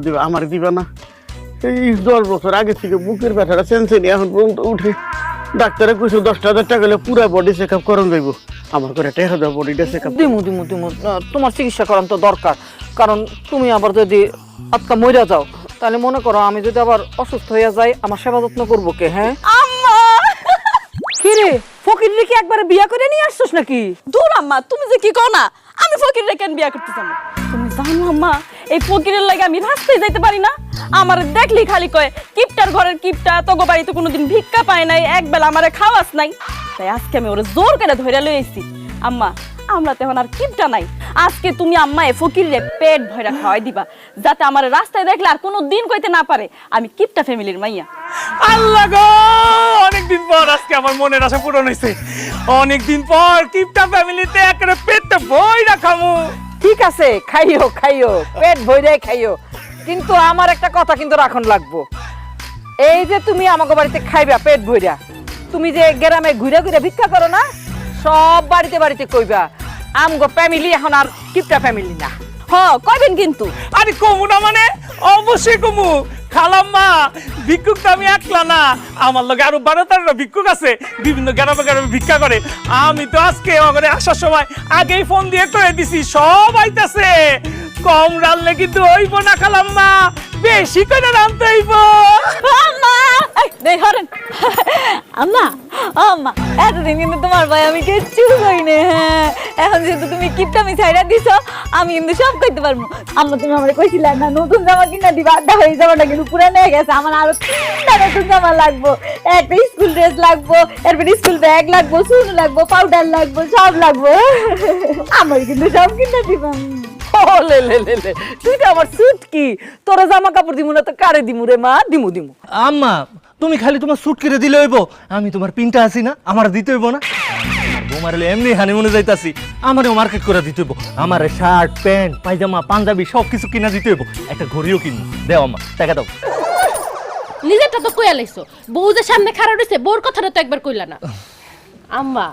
দিবা আমার দিবা না। এই 10 বছর আগে থেকে বুকের ব্যথাটা সেনসেনি এখন পর্যন্ত উঠে। ডাক্তারে কইছে 10,000 টাকা হলে পুরা বডি চেক আপ করন যাইব। আমার করে টেকা দাও বডিটা চেক আপ। দিমু তোমার চিকিৎসা করান তো দরকার, কারণ তুমি আবার যদি আজকা মইরা যাও তাহলে মনে করো আমি যদি আবার অসুস্থ হইয়া যাই আমার সেবা যত্ন করবো কে? হ্যাঁ আম্মা কি রে ফকির রে কি একবারে বিয়া করে নিয়ে আসছস নাকি? দূর আম্মা, তুমি যে কি কও না, আমি ফকির রে কেন বিয়া করতে যাবো? তুমি জানো আম্মা, এই ফকিরের লাগে আমি রাস্তায় যাইতে পারি না। আমার দেখলি খালি কয় কিপটার ঘরের কিপটা, তোগো বাড়িতে কোনোদিন ভিক্ষা পায় নাই, একবেলা আমারে খাওয়াস নাই। তাই আজকে আমি ওরে জোর করে ধইরা লই আইছি। আম্মা আমরা তো এখন আর কিপটা নাই, আজকে তুমি আম্মা এ ফকির রে পেট ভরা খাওয়াই দিবা, যাতে আমার রাস্তায় দেখলে আর কোনো দিন কইতে না পারে আমি কিপটা ফ্যামিলির মাইয়া। আল্লাহ গো, অনেকদিন পর আজকে আমার মনের আশা পূরণ হয়েছে। অনেকদিন পর কিপটা ফ্যামিলিতে একেবারে পেটটা ভইরা খামু। ঠিক আছে, খাইও পেট ভরে খাইও, কিন্তু আমার একটা কথা কিন্তু রাখন লাগবো। এই যে তুমি আমাকে বাড়িতে খাইবা পেট ভইরা, তুমি যে গ্রামে ঘুরে ঘুরে ভিক্ষা করো না, সব বাড়িতে বাড়িতে কইবা আমগো ফ্যামিলি এখন আর কিপটা ফ্যামিলি না। কইবেন কিন্তু। আরে কমু না মানে অবশ্যই কমু। খালাম্মা, ভিক্ষুক তো আমি একলা না, আমার লগে আরো 12-13টা ভিক্ষুক আছে, বিভিন্ন গ্রামে গ্রামে ভিক্ষা করে। আমি তো আজকে ওখানে আসার সময় আগেই ফোন দিয়ে কয়ে দিছি সব আইতাছে। কম রানলে কিন্তু হইব না খালাম্মা, বেশি করে রানতে হইব। আম্মা দেই হরেন আম্মা আম্মা এতদিন কিন্তু তোমার ভাই আমি কিচ্ছু কইনি। হ্যাঁ এখন যেহেতু তুমি কিপটামি ছাইড়া দিছো, আমি কিন্তু সব কইতে পারবো। আম্মা তুমি আমারে কইছিলা না নতুন জামা কিনা দিবা, আড্ডা হয়ে যাবে না, কিন্তু পুরানো হয়ে গেছে। আমার আরো 3টা নতুন জামা লাগবো, একটা স্কুল ড্রেস লাগবো, এরপর স্কুল ব্যাগ লাগবো, শুন লাগবো, পাউডার লাগবো, সব লাগবো। আমার কিন্তু সব কিনা দিবা। তুই তো আমার সুট কি, তোরা জামা কাপড় দিমু না তো কারে দিমু রে মা? দিমু আম্মা তুমি খালি তোমার স্যুট কিনে দিলে হইব, আমি তোমার পিনটা আছি না, আমার দিতে হইব না? তোমার এমনি হানিমুনে যাইতাছি, আমারও মার্কেট করে দিতে হইব। আমার শার্ট প্যান্ট পায়জামা পাঞ্জাবি সব কিছু কিনা দিতে হইব, একটা ঘড়িও কিনবো। দেও আম্মা, টাকা দাও। নিজেরটা তো কইয়া লাইছো, বউ যে সামনে খাড়া রইছে, বউর কথাটা তো একবার কইলা না। আম্মা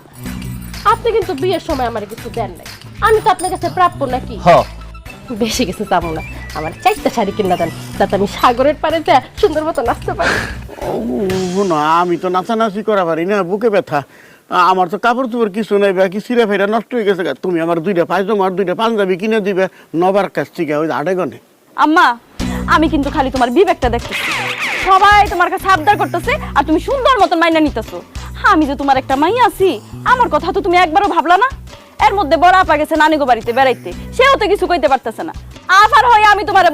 আপনি কিন্তু বিয়ের সময় আমার কিছু দেন নাই, আমি তো আপনার কাছে প্রাপ্য নাকি? বেশি কিছু চাবো না, আমার 4টা শাড়ি কিনা দেন, যাতে আমি সাগরের পাড়ে যা সুন্দর মতো নাচতে পারি। না আমি তো নাচানাচি করা পারি না, বুকে ব্যথা। আমার তো কাপড় চোপড় কিছু নাই, বাকি সিরা ফেরা নষ্ট হয়ে গেছে। তুমি আমার 2টা পায়জামা আর 2টা পাঞ্জাবি কিনে দিবে নবার কাছ থেকে, ওই আড়ে গনে। আম্মা আমি কিন্তু খালি তোমার বিবেকটা দেখতেছি, সবাই তোমার কাছে আবদার করতেছে আর তুমি সুন্দর মতন মাইনা নিতেছো। আমি যে তোমার একটা মাইয়া আছি, আমার কথা তো তুমি একবারও ভাবলা না। এর মধ্যে বড় আপা গেছে নানিগো বাড়িতে বেড়াইতে, সেও তো কিছু কইতে পারতেছে না। আফার হয়ে আমি তোমারে